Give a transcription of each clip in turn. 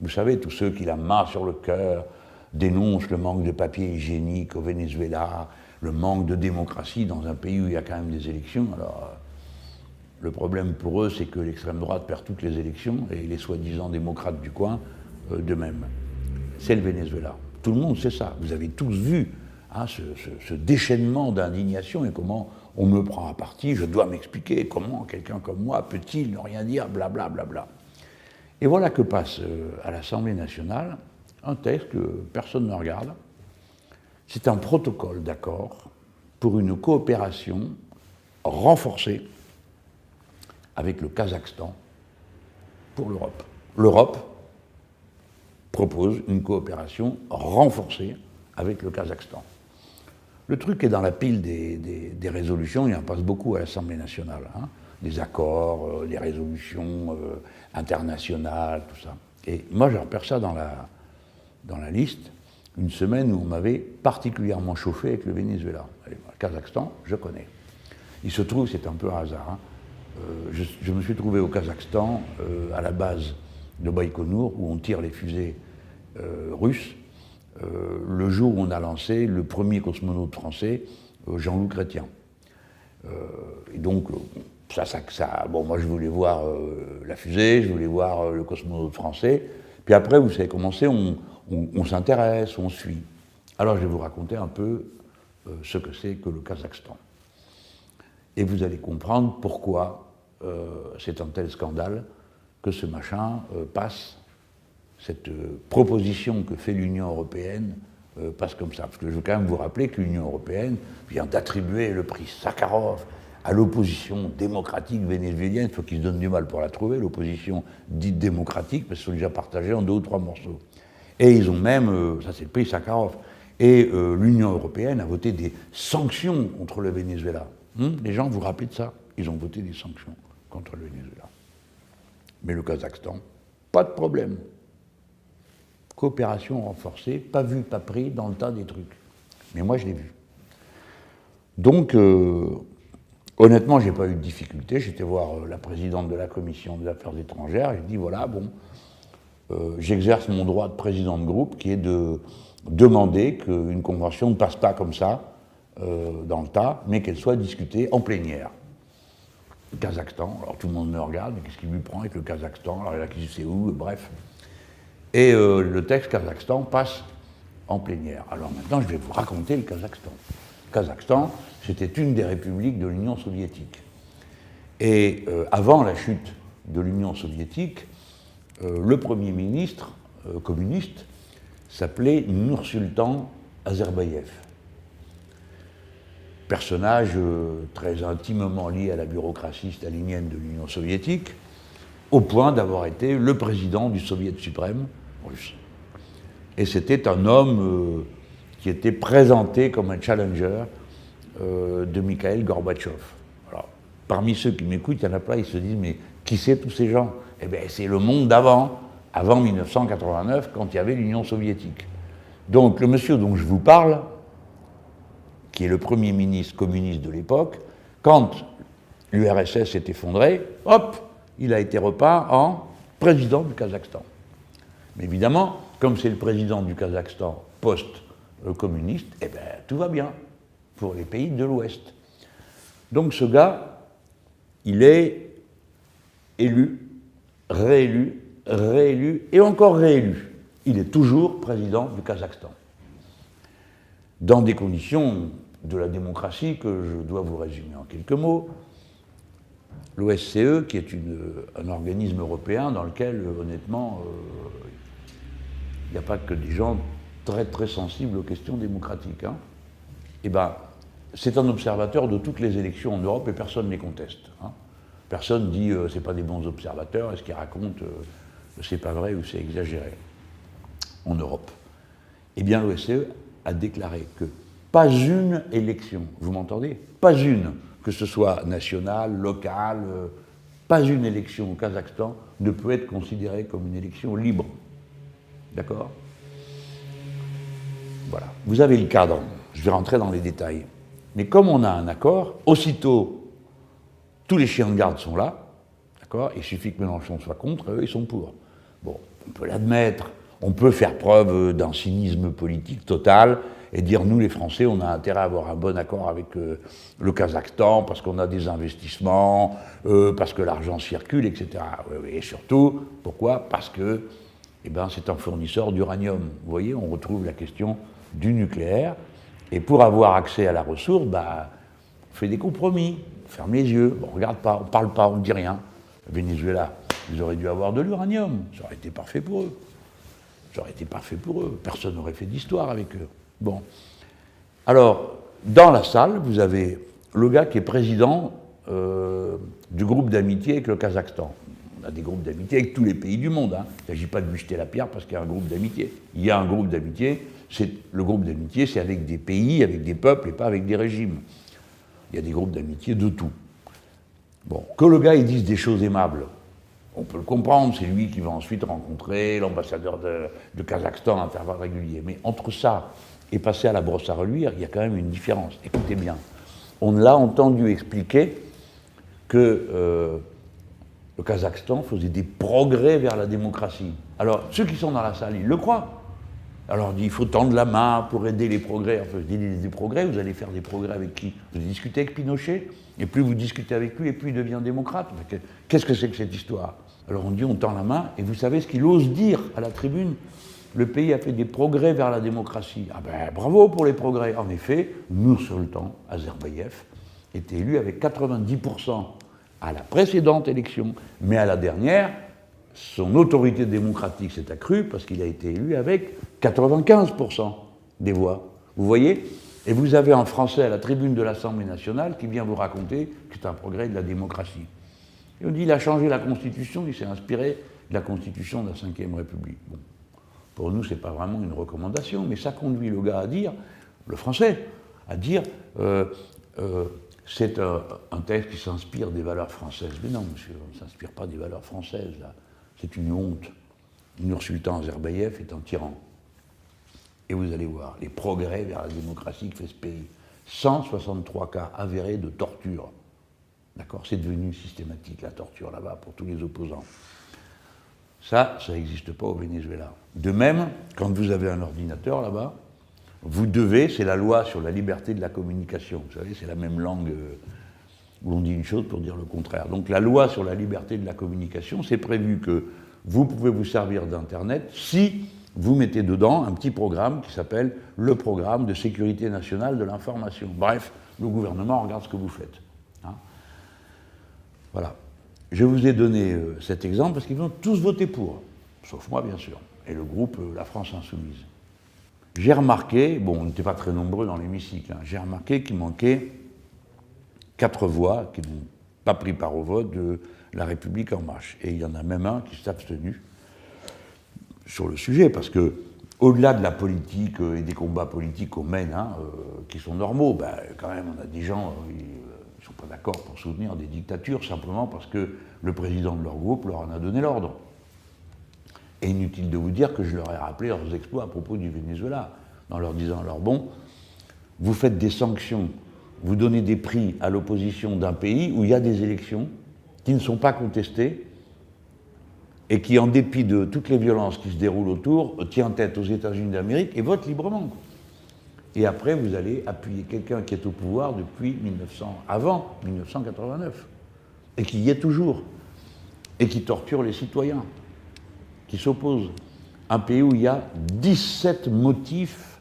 Vous savez, tous ceux qui la main sur le cœur dénoncent le manque de papier hygiénique au Venezuela, le manque de démocratie dans un pays où il y a quand même des élections. Alors, le problème pour eux, c'est que l'extrême droite perd toutes les élections et les soi-disant démocrates du coin, de même. C'est le Venezuela. Tout le monde sait ça. Vous avez tous vu hein, ce déchaînement d'indignation et comment on me prend à partie. Je dois m'expliquer comment quelqu'un comme moi peut-il ne rien dire, blablabla. Bla, bla. Et voilà que passe à l'Assemblée nationale un texte que personne ne regarde. C'est un protocole d'accord pour une coopération renforcée avec le Kazakhstan pour l'Europe. L'Europe propose une coopération renforcée avec le Kazakhstan. Le truc est dans la pile des résolutions, il en passe beaucoup à l'Assemblée nationale, hein, des accords, des résolutions internationales, tout ça. Et moi, je repère ça dans la liste, une semaine où on m'avait particulièrement chauffé avec le Venezuela. Le Kazakhstan, je connais. Il se trouve, c'est un peu un hasard, hein, je me suis trouvé au Kazakhstan, à la base de Baïkonour, où on tire les fusées russes, le jour où on a lancé le premier cosmonaute français, Jean-Loup Chrétien. Et donc, bon, moi je voulais voir la fusée, je voulais voir le cosmonaute français, puis après, vous savez comment c'est, on s'intéresse, on suit. Alors je vais vous raconter un peu ce que c'est que le Kazakhstan. Et vous allez comprendre pourquoi c'est un tel scandale que ce machin passe, cette proposition que fait l'Union européenne passe comme ça. Parce que je veux quand même vous rappeler que l'Union européenne vient d'attribuer le prix Sakharov à l'opposition démocratique vénézuélienne. Il faut qu'ils se donnent du mal pour la trouver, l'opposition dite démocratique, parce qu'ils sont déjà partagés en 2 ou 3 morceaux. Et ils ont même, ça c'est le prix Sakharov, et l'Union européenne a voté des sanctions contre le Venezuela. Les gens, vous vous rappelez de ça? Ils ont voté des sanctions contre le Venezuela. Mais le Kazakhstan, pas de problème. Coopération renforcée, pas vu, pas pris dans le tas des trucs. Mais moi, je l'ai vu. Donc, honnêtement, je n'ai pas eu de difficulté. J'étais voir la présidente de la commission des affaires étrangères. J'ai dit, voilà, bon, j'exerce mon droit de président de groupe, qui est de demander qu'une convention ne passe pas comme ça, dans le tas, mais qu'elle soit discutée en plénière. Le Kazakhstan, alors tout le monde me regarde, mais qu'est-ce qu'il lui prend avec le Kazakhstan? Alors il a qui sait où, bref. Et le texte Kazakhstan passe en plénière. Alors maintenant, je vais vous raconter le Kazakhstan. Le Kazakhstan, c'était une des républiques de l'Union soviétique. Et avant la chute de l'Union soviétique, le Premier ministre communiste s'appelait Nursultan Nazarbayev. Personnage très intimement lié à la bureaucratie stalinienne de l'Union soviétique, au point d'avoir été le président du Soviet suprême russe. Et c'était un homme qui était présenté comme un challenger de Mikhail Gorbatchev. Alors, parmi ceux qui m'écoutent, il y en a plein, ils se disent, mais qui c'est tous ces gens? Eh bien, c'est le monde d'avant, avant 1989, quand il y avait l'Union soviétique. Donc, le monsieur dont je vous parle, qui est le premier ministre communiste de l'époque, quand l'URSS s'est effondrée, hop, il a été repeint en président du Kazakhstan. Mais évidemment, comme c'est le président du Kazakhstan post-communiste, eh bien, tout va bien pour les pays de l'Ouest. Donc ce gars, il est élu, réélu, réélu et encore réélu. Il est toujours président du Kazakhstan. Dans des conditions de la démocratie que je dois vous résumer en quelques mots. L'OSCE, qui est un organisme européen dans lequel, honnêtement, il n'y a pas que des gens très très sensibles aux questions démocratiques. Hein. Eh ben, c'est un observateur de toutes les élections en Europe et personne ne les conteste. Hein. Personne ne dit c'est pas des bons observateurs, est-ce qu'ils racontent c'est pas vrai ou c'est exagéré en Europe. Eh bien, l'OSCE a déclaré que pas une élection, vous m'entendez? Pas une, que ce soit nationale, locale, pas une élection au Kazakhstan ne peut être considérée comme une élection libre. D'accord? Voilà. Vous avez le cadre, je vais rentrer dans les détails. Mais comme on a un accord, aussitôt, tous les chiens de garde sont là, d'accord? Il suffit que Mélenchon soit contre, eux, ils sont pour. Bon, On peut l'admettre. On peut faire preuve d'un cynisme politique total et dire, nous les Français, on a intérêt à avoir un bon accord avec le Kazakhstan parce qu'on a des investissements, parce que l'argent circule, etc. Et surtout, pourquoi? Parce que c'est un fournisseur d'uranium. Vous voyez, on retrouve la question du nucléaire. Et pour avoir accès à la ressource, on fait des compromis, on ferme les yeux, on ne regarde pas, on ne parle pas, on ne dit rien. Le Venezuela, ils auraient dû avoir de l'uranium, ça aurait été parfait pour eux. Ça aurait été parfait pour eux, personne n'aurait fait d'histoire avec eux. Bon. Alors, dans la salle, vous avez le gars qui est président du groupe d'amitié avec le Kazakhstan. On a des groupes d'amitié avec tous les pays du monde. Hein. Il ne s'agit pas de lui jeter la pierre parce qu'il y a un groupe d'amitié. Il y a un groupe d'amitié, le groupe d'amitié, c'est avec des pays, avec des peuples et pas avec des régimes. Il y a des groupes d'amitié de tout. Bon, que le gars il dise des choses aimables, on peut le comprendre, c'est lui qui va ensuite rencontrer l'ambassadeur de Kazakhstan à intervalles réguliers. Mais entre ça et passer à la brosse à reluire, il y a quand même une différence. Écoutez bien, on l'a entendu expliquer que le Kazakhstan faisait des progrès vers la démocratie. Alors, ceux qui sont dans la salle, ils le croient. Alors, on dit, il faut tendre la main pour aider les progrès. Enfin, des progrès, vous allez faire des progrès avec qui? Vous discutez avec Pinochet, et plus vous discutez avec lui, et plus il devient démocrate. Qu'est-ce que c'est que cette histoire? Alors, on dit, on tend la main, et vous savez ce qu'il ose dire à la tribune? Le pays a fait des progrès vers la démocratie. Ah ben, bravo pour les progrès. En effet, Nur-Sultan Nazarbayev était élu avec 90% à la précédente élection, mais à la dernière, son autorité démocratique s'est accrue parce qu'il a été élu avec 95% des voix. Vous voyez? Et vous avez un Français à la tribune de l'Assemblée nationale qui vient vous raconter que c'est un progrès de la démocratie. Et on dit il a changé la Constitution, il s'est inspiré de la Constitution de la Ve République. Bon. Pour nous, ce n'est pas vraiment une recommandation, mais ça conduit le gars à dire, le Français, à dire c'est un texte qui s'inspire des valeurs françaises. Mais non, monsieur, on ne s'inspire pas des valeurs françaises, là. C'est une honte. Nur-Sultan Nazarbayev est un tyran. Et vous allez voir les progrès vers la démocratie que fait ce pays. 163 cas avérés de torture. D'accord? C'est devenu systématique, la torture, là-bas, pour tous les opposants. Ça n'existe pas au Venezuela. De même, quand vous avez un ordinateur, là-bas, vous devez, c'est la loi sur la liberté de la communication. Vous savez, c'est la même langue où on dit une chose pour dire le contraire. Donc la loi sur la liberté de la communication, c'est prévu que vous pouvez vous servir d'Internet si vous mettez dedans un petit programme qui s'appelle le programme de sécurité nationale de l'information. Bref, le gouvernement regarde ce que vous faites. Hein. Voilà. Je vous ai donné cet exemple parce qu'ils vont tous voter pour, sauf moi bien sûr, et le groupe La France Insoumise. J'ai remarqué, bon on n'était pas très nombreux dans l'hémicycle, hein, j'ai remarqué qu'il manquait 4 voix qui n'ont pas pris part au vote de La République En Marche. Et il y en a même un qui s'est abstenu sur le sujet, parce que, au-delà de la politique et des combats politiques qu'on mène, hein, qui sont normaux, ben, quand même, on a des gens qui ne sont pas d'accord pour soutenir des dictatures, simplement parce que le président de leur groupe leur en a donné l'ordre. Et inutile de vous dire que je leur ai rappelé leurs exploits à propos du Venezuela, en leur disant, alors bon, vous faites des sanctions, vous donnez des prix à l'opposition d'un pays où il y a des élections qui ne sont pas contestées et qui, en dépit de toutes les violences qui se déroulent autour, tient tête aux États-Unis d'Amérique et vote librement. Et après, vous allez appuyer quelqu'un qui est au pouvoir depuis avant 1989, et qui y est toujours, et qui torture les citoyens, qui s'opposent. Un pays où il y a 17 motifs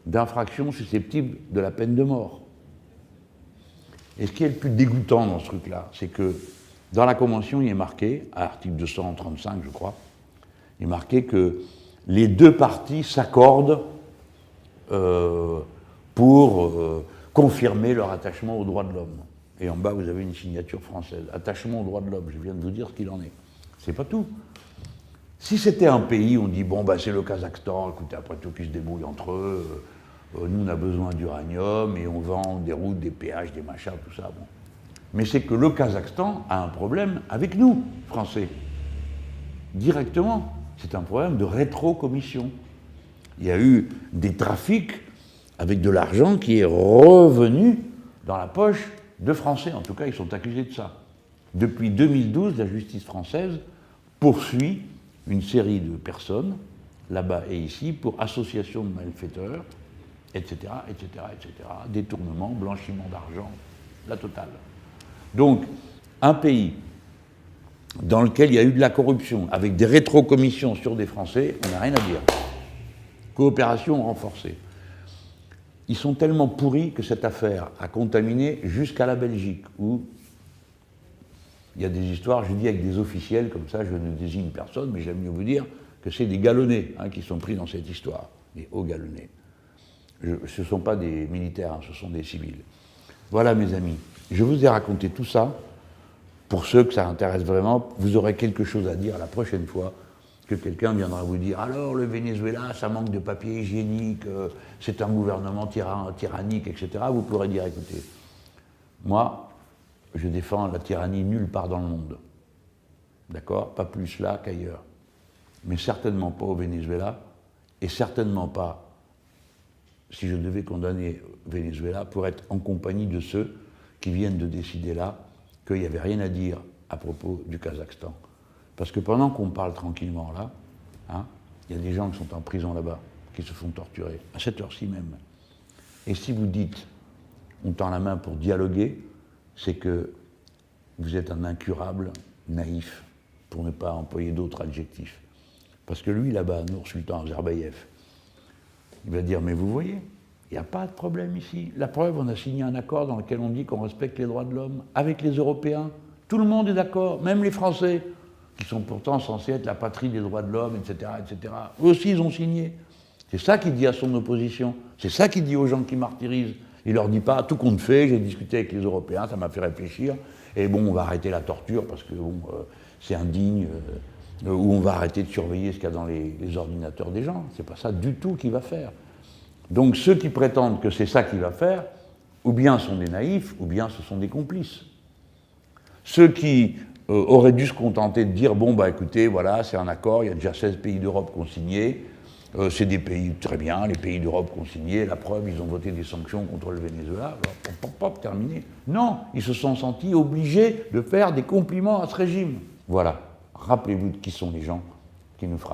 d'infraction susceptibles de la peine de mort. Et ce qui est le plus dégoûtant dans ce truc-là, c'est que dans la Convention, il est marqué, à l'article 235, je crois, il est marqué que les deux parties s'accordent pour confirmer leur attachement aux droits de l'homme. Et en bas, vous avez une signature française. Attachement aux droits de l'homme, je viens de vous dire ce qu'il en est. C'est pas tout. Si c'était un pays, on dit, bon, bah, c'est le Kazakhstan, écoutez, après tout, qui se débrouillent entre eux, nous, on a besoin d'uranium et on vend des routes, des péages, des machins, tout ça. Bon. Mais c'est que le Kazakhstan a un problème avec nous, Français. Directement. C'est un problème de rétrocommission. Il y a eu des trafics avec de l'argent qui est revenu dans la poche de Français. En tout cas, ils sont accusés de ça. Depuis 2012, la justice française poursuit une série de personnes, là-bas et ici, pour association de malfaiteurs, etc., etc., etc., détournement, blanchiment d'argent, la totale. Donc, un pays dans lequel il y a eu de la corruption, avec des rétrocommissions sur des Français, on n'a rien à dire. Coopération renforcée. Ils sont tellement pourris que cette affaire a contaminé jusqu'à la Belgique, où il y a des histoires, je dis avec des officiels, comme ça je ne désigne personne, mais j'aime mieux vous dire que c'est des galonnés qui sont pris dans cette histoire, des hauts galonnés. Ce ne sont pas des militaires, ce sont des civils. Voilà mes amis, je vous ai raconté tout ça. Pour ceux que ça intéresse vraiment, vous aurez quelque chose à dire la prochaine fois que quelqu'un viendra vous dire « Alors, le Venezuela, ça manque de papier hygiénique, c'est un gouvernement tyrannique, etc. » Vous pourrez dire « Écoutez, moi, je défends la tyrannie nulle part dans le monde. D'accord? Pas plus là qu'ailleurs. Mais certainement pas au Venezuela, et certainement pas, si je devais condamner Venezuela, pour être en compagnie de ceux qui viennent de décider là qu'il n'y avait rien à dire à propos du Kazakhstan. Parce que pendant qu'on parle tranquillement là, il y a des gens qui sont en prison là-bas, qui se font torturer, à cette heure-ci même. Et si vous dites, on tend la main pour dialoguer, c'est que vous êtes un incurable naïf, pour ne pas employer d'autres adjectifs. Parce que lui, là-bas, Nour-Sultan Nazarbayev, il va dire, mais vous voyez, il n'y a pas de problème ici. La preuve, on a signé un accord dans lequel on dit qu'on respecte les droits de l'homme, avec les Européens. Tout le monde est d'accord, même les Français, qui sont pourtant censés être la patrie des droits de l'homme, etc., etc. Eux aussi, ils ont signé. C'est ça qu'il dit à son opposition. C'est ça qu'il dit aux gens qui martyrisent. Il leur dit pas, tout compte fait, j'ai discuté avec les Européens, ça m'a fait réfléchir, et bon, on va arrêter la torture parce que bon, c'est indigne, ou on va arrêter de surveiller ce qu'il y a dans les ordinateurs des gens. C'est pas ça du tout qu'il va faire. Donc ceux qui prétendent que c'est ça qu'il va faire, ou bien sont des naïfs, ou bien ce sont des complices. Ceux qui auraient dû se contenter de dire, bon, bah écoutez, voilà, c'est un accord, il y a déjà 16 pays d'Europe qui ont signé, c'est des pays, très bien, les pays d'Europe qui ont signé, la preuve, ils ont voté des sanctions contre le Venezuela, alors, terminé. Non, ils se sont sentis obligés de faire des compliments à ce régime. Voilà, rappelez-vous de qui sont les gens qui nous frappent.